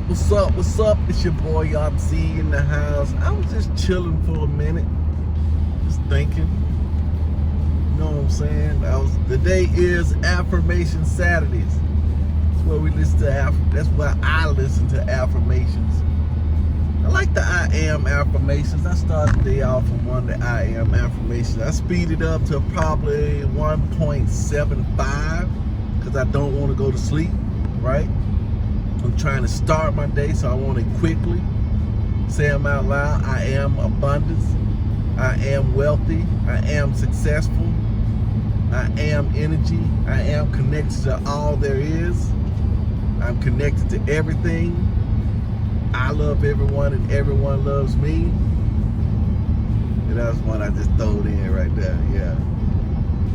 up? What's up? What's up? It's your boy YC in the house. I was just chilling for a minute, just thinking. You know what I'm saying? The day is Affirmation Saturdays. That's where we listen to that's where I listen to affirmations. I like the I am affirmations. I started the day off with one of the I am affirmations. I speeded up to probably 1.75 because I don't want to go to sleep, right? I'm trying to start my day, so I want it quickly. Say them out loud. I am abundance. I am wealthy. I am successful. I am energy. I am connected to all there is. I'm connected to everything. I love everyone and everyone loves me. And that was one I just throwed in right there, yeah.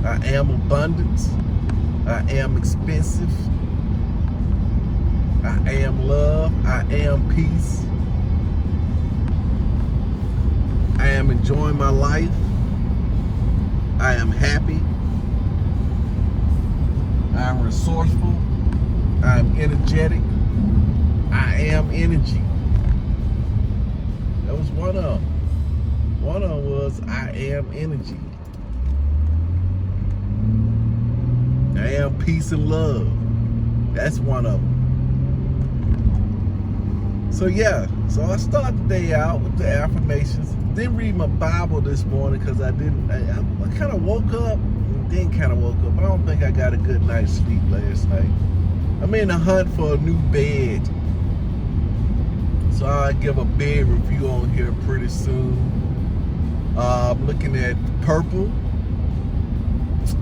I am abundance. I am expensive. I am love. I am peace. I am enjoying my life. I am happy. I am resourceful. I am energetic. I am energy. That was one of them. One of them was I am energy. I am peace and love. That's one of them. So yeah, so I started the day out with the affirmations. Didn't read my Bible this morning because I kind of woke up and then kind of woke up. I don't think I got a good night's sleep last night. I'm in the hunt for a new bed. So I'll give a bed review on here pretty soon. I'm looking at purple.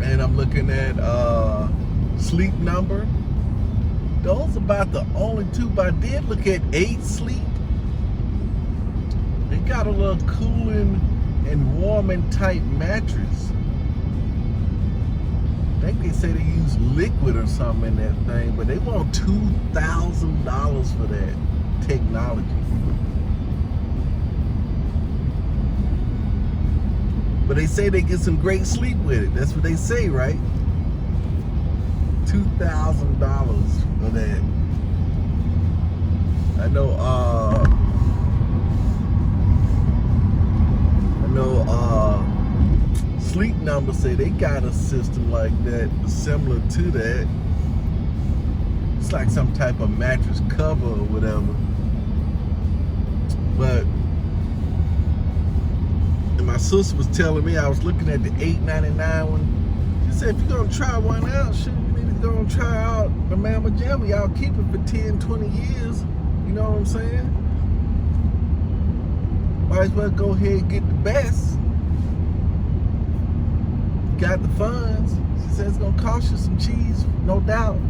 And I'm looking at Sleep Number. Those about the only two, but I did look at 8 Sleep. They got a little cooling and warming type mattress. I think they say they use liquid or something in that thing, but they want $2,000 for that technology. But they say they get some great sleep with it. That's what they say, right? $2,000 for that. I know Sleep Number say they got a system like that, similar to that. It's like some type of mattress cover or whatever. But my sister was telling me, I was looking at the $8.99 one. She said, if you're gonna try one out, shit, you need to go and try out the Mama Jamma. Y'all keep it for 10, 20 years. You know what I'm saying? Might as well go ahead and get the best. Got the funds. She said it's gonna cost you some cheese, no doubt.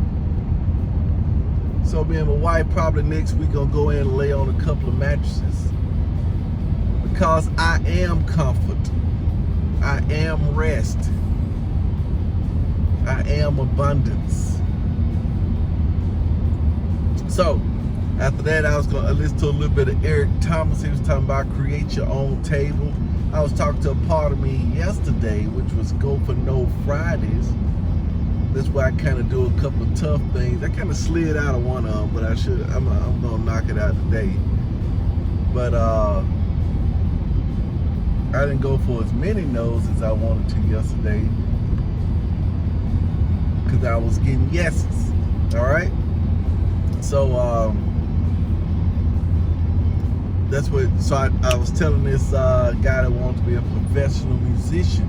So me and my wife probably next week gonna go in and lay on a couple of mattresses. Because I am comfort. I am rest. I am abundance. So, after that, I was going to listen to a little bit of Eric Thomas. He was talking about create your own table. I was talking to a part of me yesterday, which was go for no Fridays. That's why I kind of do a couple of tough things. I kind of slid out of one of them, but I'm going to knock it out today. But, I didn't go for as many no's as I wanted to yesterday because I was getting yeses. All right. So that's what. So I was telling this guy that wanted to be a professional musician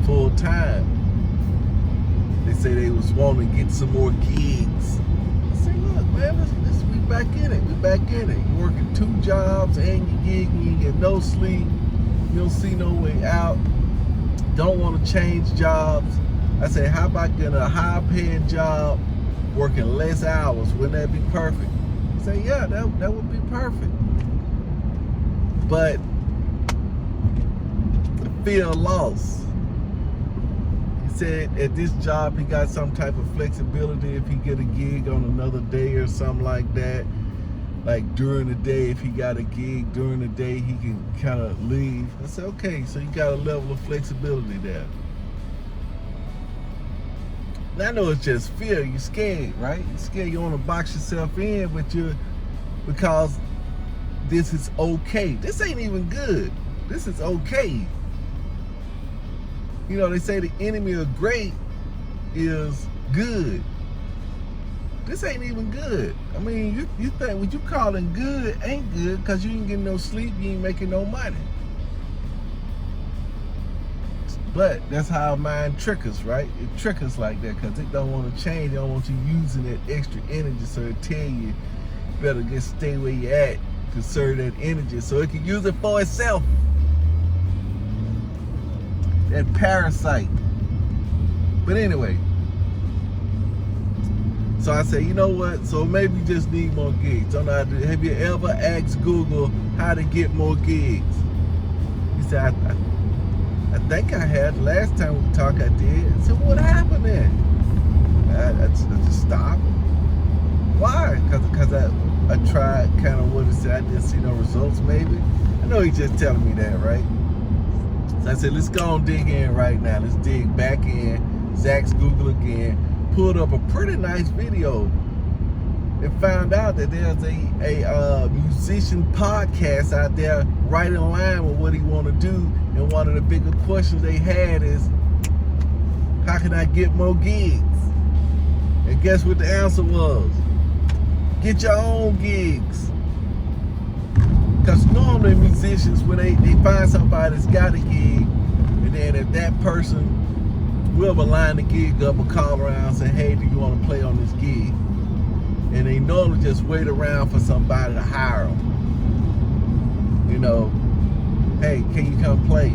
full time. They say they was wanting to get some more gigs. I say, look, man, we back in it. We back in it. You're working 2 jobs and you gig, and you get no sleep. You don't see no way out. Don't want to change jobs. I say, how about getting a high-paying job, working less hours? Wouldn't that be perfect? I say, yeah, that would be perfect. But I feel lost. He said at this job he got some type of flexibility if he get a gig on another day or something like that. Like during the day, if he got a gig during the day, he can kind of leave. I said, okay, so you got a level of flexibility there. And I know it's just fear. You're scared, right? You're scared. You want to box yourself in, but you're because this is okay. This ain't even good. This is okay. You know, they say the enemy of great is good. This ain't even good. I mean, you think what you calling good ain't good because you ain't getting no sleep, you ain't making no money. But that's how our mind trick us, right? It trick us like that because it don't want to change. They don't want you using that extra energy, so it tell you better just stay where you at, conserve that energy so it can use it for itself. That parasite. But anyway, so I say, you know what? So maybe you just need more gigs. Don't know how to, have you ever asked Google how to get more gigs? He said, I think I had. Last time we talked, I did. I said, what happened then? I just stopped. Why? Because I tried kind of what it said. I didn't see no results, maybe. I know he's just telling me that, right? So I said, let's go and dig in right now. Let's dig back in. Zach's Google again. Pulled up a pretty nice video and found out that there's a musician podcast out there right in line with what he want to do. And one of the bigger questions they had is, how can I get more gigs? And guess what the answer was? Get your own gigs. Because normally musicians, when they find somebody that's got a gig, and then if that person will line the gig up or call around and say, hey, do you want to play on this gig? And they normally just wait around for somebody to hire them. You know, hey, can you come play?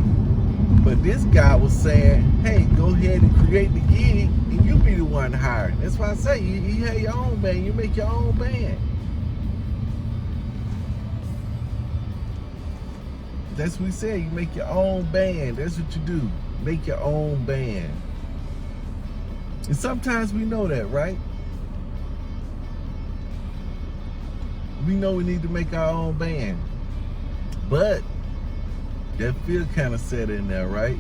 But this guy was saying, hey, go ahead and create the gig and you be the one hired. That's why I say you have your own band, you make your own band. That's what we said, you make your own band. That's what you do. Make your own band. And sometimes we know that, right? We know we need to make our own band. But that fear kind of set in there, right?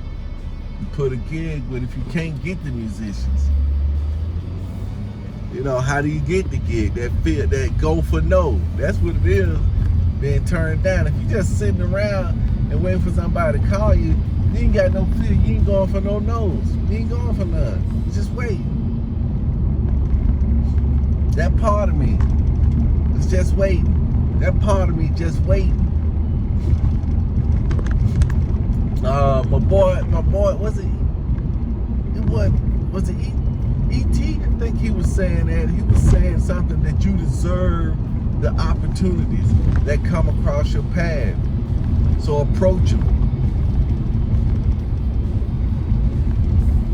You put a gig, but if you can't get the musicians, you know, how do you get the gig? That fear, that go for no. That's what it is, being turned down. If you're just sitting around and waiting for somebody to call you, you ain't got no fear. You ain't going for no no's. You ain't going for none. You just wait. That part of me is just waiting. That part of me just waiting. My boy, was it E.T.? I think he was saying that. He was saying something that you deserve the opportunities that come across your path. So approach them.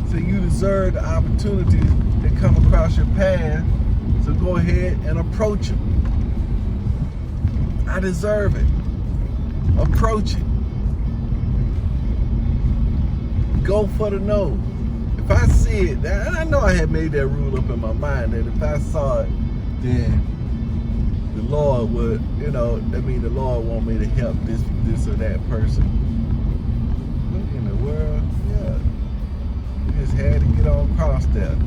So you deserve the opportunities that come across your path. So go ahead and approach them. I deserve it. Approach it. Go for the no. If I see it, and I know I had made that rule up in my mind that if I saw it, then the Lord would, you know, I mean, the Lord want me to help this or that person. What in the world? Yeah. You just had to get on across there.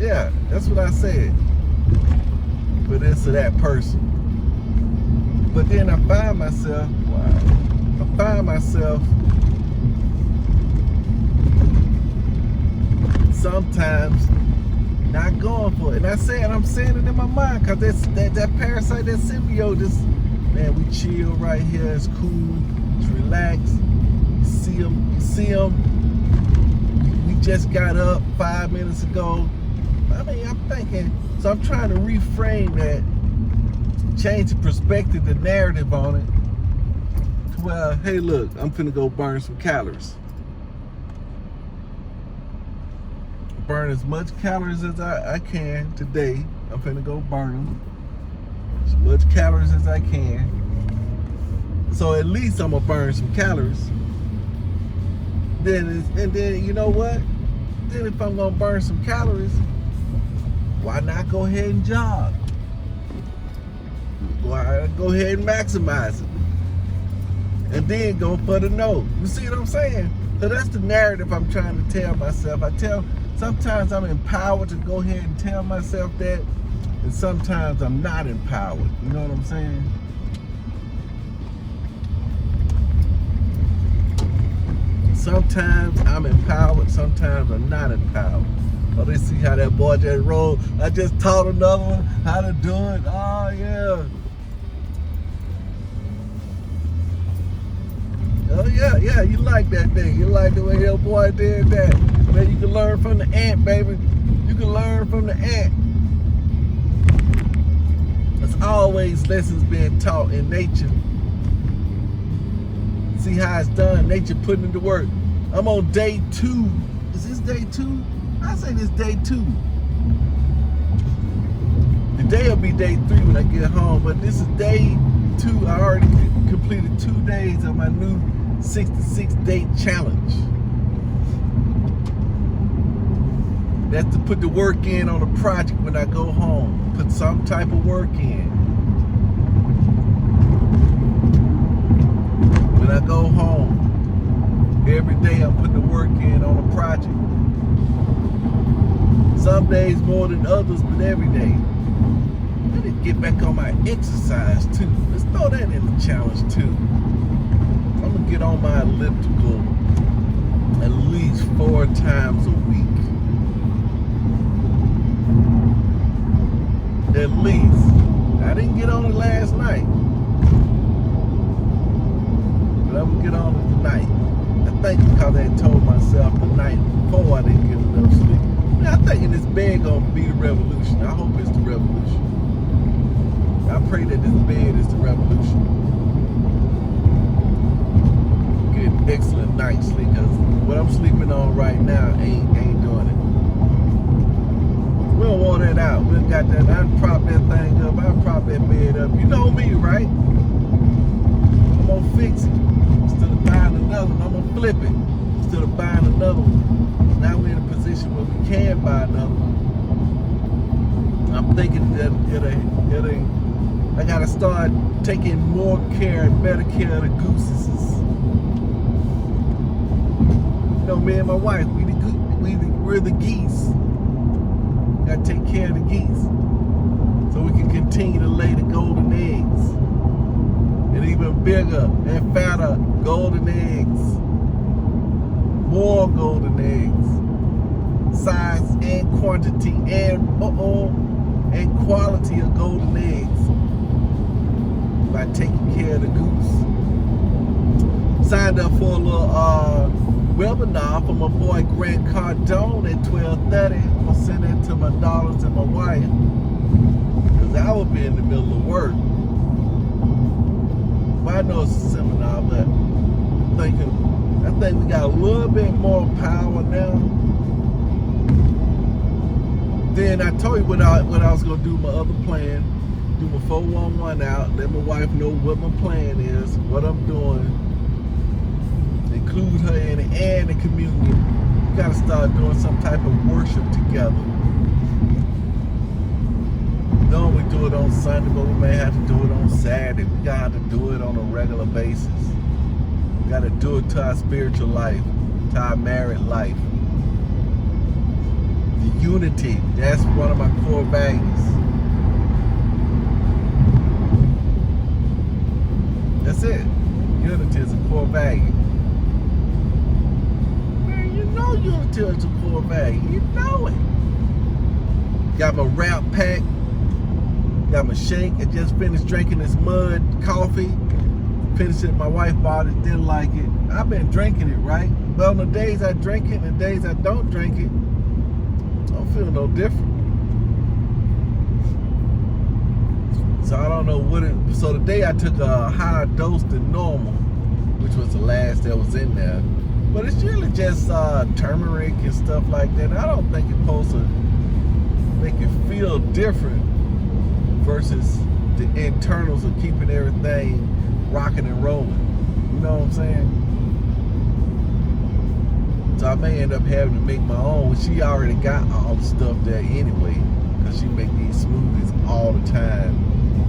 Yeah, that's what I said. For this or that person. But then I find myself, sometimes not going for it. And I'm saying it in my mind, because that parasite, that symbiote, man, we chill right here, it's cool, it's relaxed. You see them. We just got up 5 minutes ago. I mean, I'm thinking, so I'm trying to reframe that, change the perspective, the narrative on it. Well, hey, look, I'm finna go burn some calories. Burn as much calories as I can today. I'm finna go burn them. As much calories as I can. So at least I'm gonna burn some calories. And then you know what? Then if I'm gonna burn some calories, why not go ahead and jog? Why go ahead and maximize it? And then go for the no. You see what I'm saying? So that's the narrative I'm trying to tell myself. Sometimes I'm empowered to go ahead and tell myself that, and sometimes I'm not empowered. You know what I'm saying? Sometimes I'm empowered, sometimes I'm not empowered. Oh, they see how that boy just rolled. I just taught another one how to do it. Oh, yeah. Oh, yeah, you like that thing. You like the way that boy did that. Man, you can learn from the ant, baby. You can learn from the ant. There's always lessons being taught in nature. See how it's done. Nature putting into work. I'm on day 2. Is this day 2? I say this day 2. Today will be day 3 when I get home, but this is day 2. I already completed 2 days of my new 66-day challenge. That's to put the work in on a project when I go home. Put some type of work in. When I go home, every day I'm putting the work in on a project. Some days more than others, but every day. I need to get back on my exercise too. Let's throw that in the challenge too. I'm gonna get on my elliptical at least 4 times a week. At least. I didn't get on it last night. But I'm gonna get on it tonight. I think because I had told myself the night before I didn't get enough sleep. I think this bed gonna be the revolution. I hope it's the revolution. I pray that this bed is the revolution. Get excellent night's sleep, because what I'm sleeping on right now ain't doing it. We don't want that out. We got that. I prop that thing up. I prop that bed up. You know me, right? I'm gonna fix it. Instead of buying another one, I'm gonna flip it. Instead of buying another one. Now we're in a position where we can buy another one. I'm thinking that I gotta start taking more care and better care of the gooses. You know, me and my wife, we're the geese. Gotta take care of the geese so we can continue to lay the golden eggs. And even bigger and fatter golden eggs. More golden eggs. Size and quantity and quality of golden eggs by taking care of the goose. Signed up for a little webinar from my boy Grant Cardone at 12:30. I'm gonna send that to my daughters and my wife, because I will be in the middle of work. Well, I know it's a seminar, but I think we got a little bit more power now. Then I told you what I was gonna do. My other plan, do my 411 out, let my wife know what my plan is, what I'm doing, include her in it and the communion. We gotta start doing some type of worship together. Normally do it on Sunday, but we may have to do it on Saturday. We gotta do it on a regular basis. We gotta do it to our spiritual life, to our married life. The unity, that's one of my core values. That's it. Unity is a core value. Man, you know unity is a core value. You know it. Got my wrap pack. Got my shake. I just finished drinking this mud coffee. Finished it. My wife bought it. Didn't like it. I've been drinking it, right? But on the days I drink it and the days I don't drink it, I don't feel no different. So I don't know what it. So today I took a higher dose than normal, which was the last that was in there. But it's usually just turmeric and stuff like that. I don't think it's supposed to make you feel different versus the internals of keeping everything rocking and rolling. You know what I'm saying? So I may end up having to make my own. She already got all the stuff there anyway, because she make these smoothies all the time.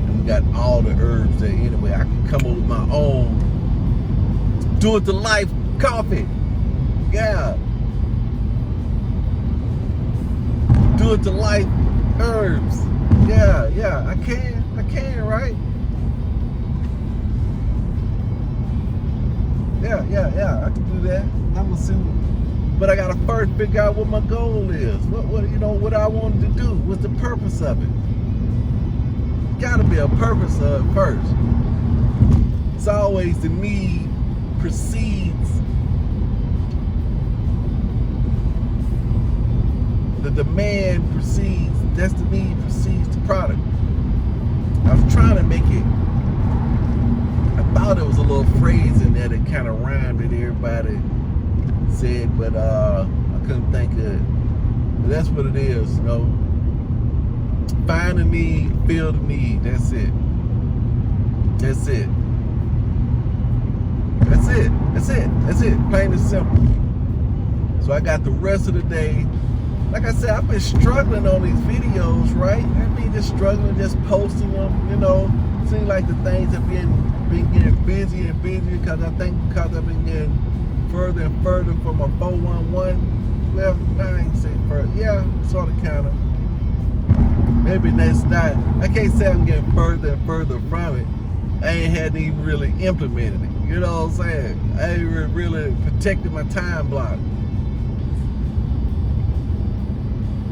And we got all the herbs there anyway. I can come up with my own do it to life coffee. Yeah. Do it to life herbs. Yeah, I can, right? Yeah, I can do that. I'm gonna see, but I gotta first figure out what my goal is. What I wanted to do. What's the purpose of it? Gotta be a purpose of it first. It's always the need precedes the demand precedes, that's the need precedes the product. I was trying to make it, I thought it was a little phrase in there that kind of rhymed that everybody said, but I couldn't think of it. But that's what it is, you know. Find the need, fill the need, that's it. That's it. That's it, plain and simple. So I got the rest of the day. Like I said, I've been struggling on these videos, right? I mean, just struggling, just posting them, you know. Seems like the things have been getting busier and busier because I've been getting further and further from a 411. Well, I ain't say further. Yeah, sort of, kind of. Maybe that's not, I can't say I'm getting further and further from it. I hadn't even really implemented it. You know what I'm saying? I ain't really protected my time block.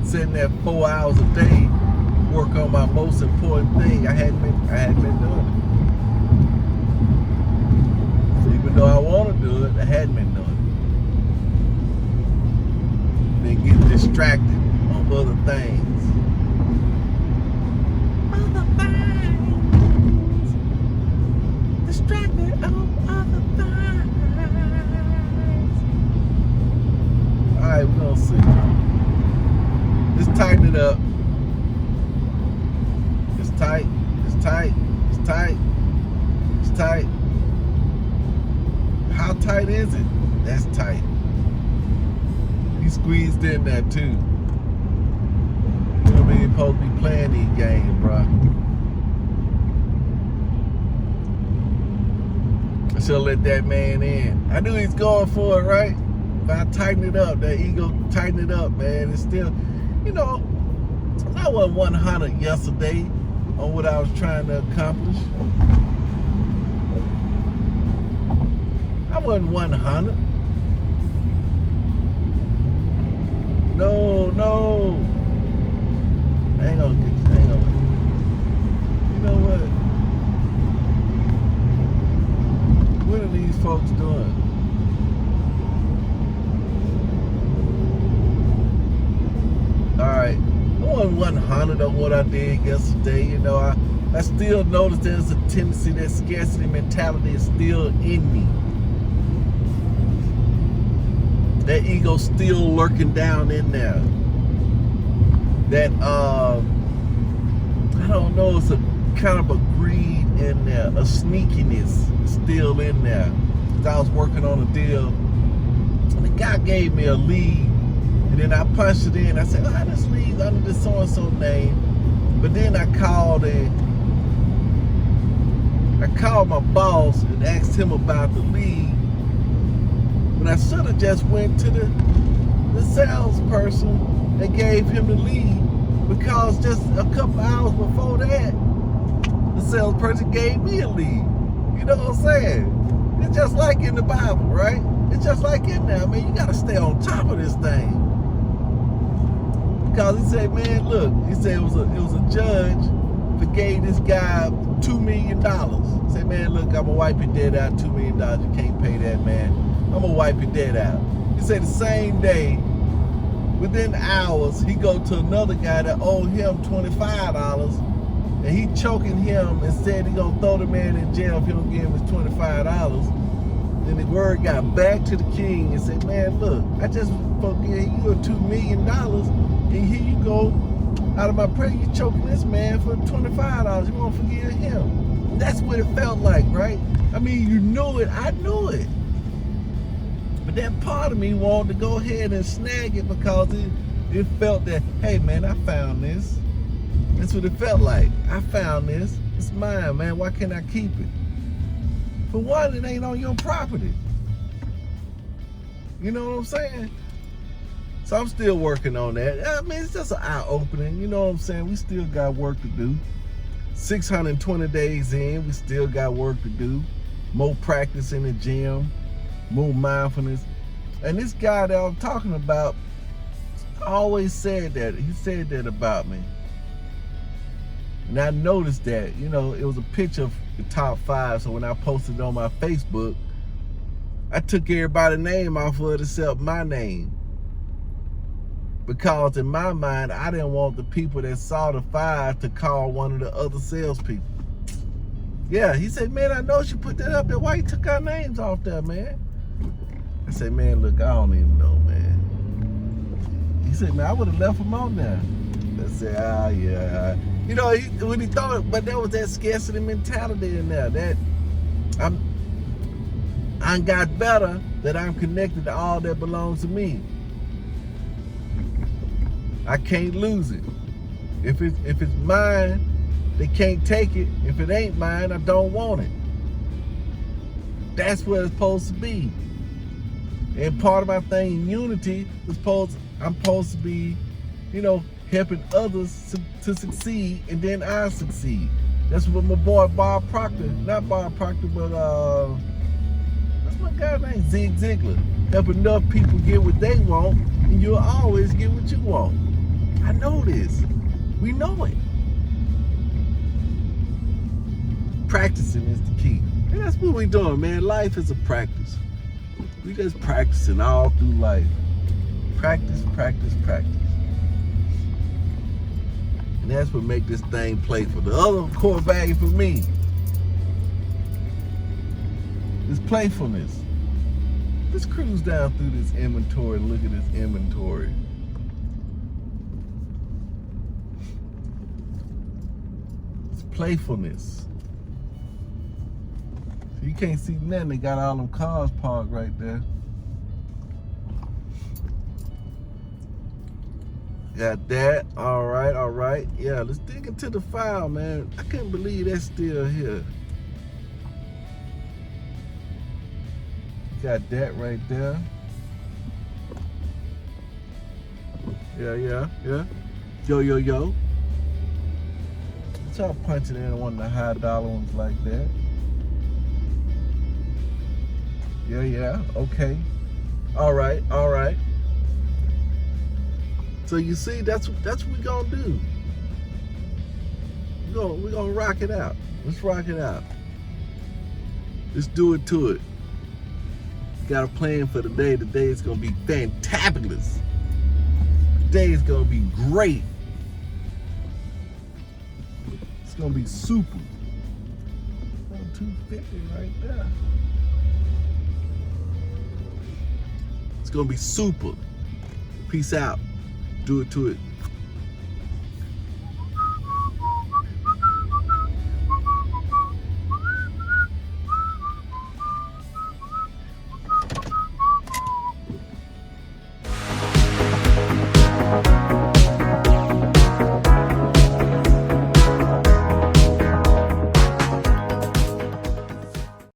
Sitting there 4 hours a day, work on my most important thing. I hadn't been doing it. So even though I want to do it, I hadn't been doing it. Then get distracted on other things. Distracted on other things. Alright, we're gonna see. Just tighten it up. It's tight. How tight is it? That's tight. You squeezed in there too. You know what I mean? You're supposed to be playing these games, bro. I should've let that man in. I knew he's going for it, right? But I tighten it up. That ego, tighten it up, man. It's still, you know, I wasn't 100 yesterday on what I was trying to accomplish. I wasn't 100. No. I ain't gonna get you. You know what? What are these folks doing? Alright, I wasn't 100 on what I did yesterday. You know, I still notice there's a tendency, that scarcity mentality is still in me. That ego's still lurking down in there. That, I don't know, it's a kind of a greed in there, a sneakiness still in there. Cause I was working on a deal, and the guy gave me a lead, and then I punched it in. I said, oh, this lead's under the so-and-so name. But then I called my boss and asked him about the lead. When I should have just went to the salesperson that gave him the lead, because just a couple hours before that, the salesperson gave me a lead. You know what I'm saying? It's just like in the Bible, right? It's just like in there. I mean, you gotta stay on top of this thing. Because he said, man, look, he said it was a judge that gave this guy $2 million. He said, man, look, I'm gonna wipe your debt out, $2 million. You can't pay that, man. I'm gonna wipe your debt out. He said the same day, within hours, he go to another guy that owed him $25, and he choking him and said he gonna throw the man in jail if he don't give him his $25. Then the word got back to the king and said, man, look, I just forgave you $2 million, and here you go, out of my prayer, you choking this man for $25. You won't forgive him. And that's what it felt like, right? I mean, you knew it, I knew it. But that part of me wanted to go ahead and snag it because it felt that, hey man, I found this. That's what it felt like. I found this. It's mine, man. Why can't I keep it? For one, it ain't on your property. You know what I'm saying? So I'm still working on that. I mean, it's just an eye-opening. You know what I'm saying? We still got work to do. 620 days in, we still got work to do. More practice in the gym, more mindfulness. And this guy that I'm talking about always said that. He said that about me. And I noticed that, you know, it was a picture of the top 5. So when I posted it on my Facebook, I took everybody's name off of it except my name. Because in my mind, I didn't want the people that saw the 5 to call one of the other salespeople. Yeah, he said, man, I know she put that up there. Why you took our names off there, man? I said, man, look, I don't even know, man. He said, man, I would have left him on there. I said, yeah. You know, when he thought, but there was that scarcity mentality in there. That I got better, that I'm connected to all that belongs to me. I can't lose it. If it's mine, they can't take it. If it ain't mine, I don't want it. That's where it's supposed to be. And part of my thing in unity is I'm supposed to be, you know, helping others to succeed, and then I succeed. That's what my boy Bob Proctor, not Bob Proctor, but what's my guy's name? Zig Ziglar. Help enough people get what they want, and you'll always get what you want. I know this. We know it. Practicing is the key. And that's what we're doing, man. Life is a practice. We just practicing all through life. Practice, practice, practice. And that's what makes this thing playful. The other core value for me is playfulness. Let's cruise down through this inventory and look at this inventory. It's playfulness. So you can't see nothing. They got all them cars parked right there. Got that. All right. Yeah, let's dig into the file, man. I can't believe that's still here. Got that right there. Yeah. Yo. Y'all punching in one of the high dollar ones like that. Yeah. Okay. All right. So you see, that's what we're gonna do. We're gonna rock it out. Let's rock it out. Let's do it to it. Got a plan for the day. The day is gonna be fantabulous. The day is gonna be great. It's gonna be super. 250 right there. It's gonna be super. Peace out. Do it to it.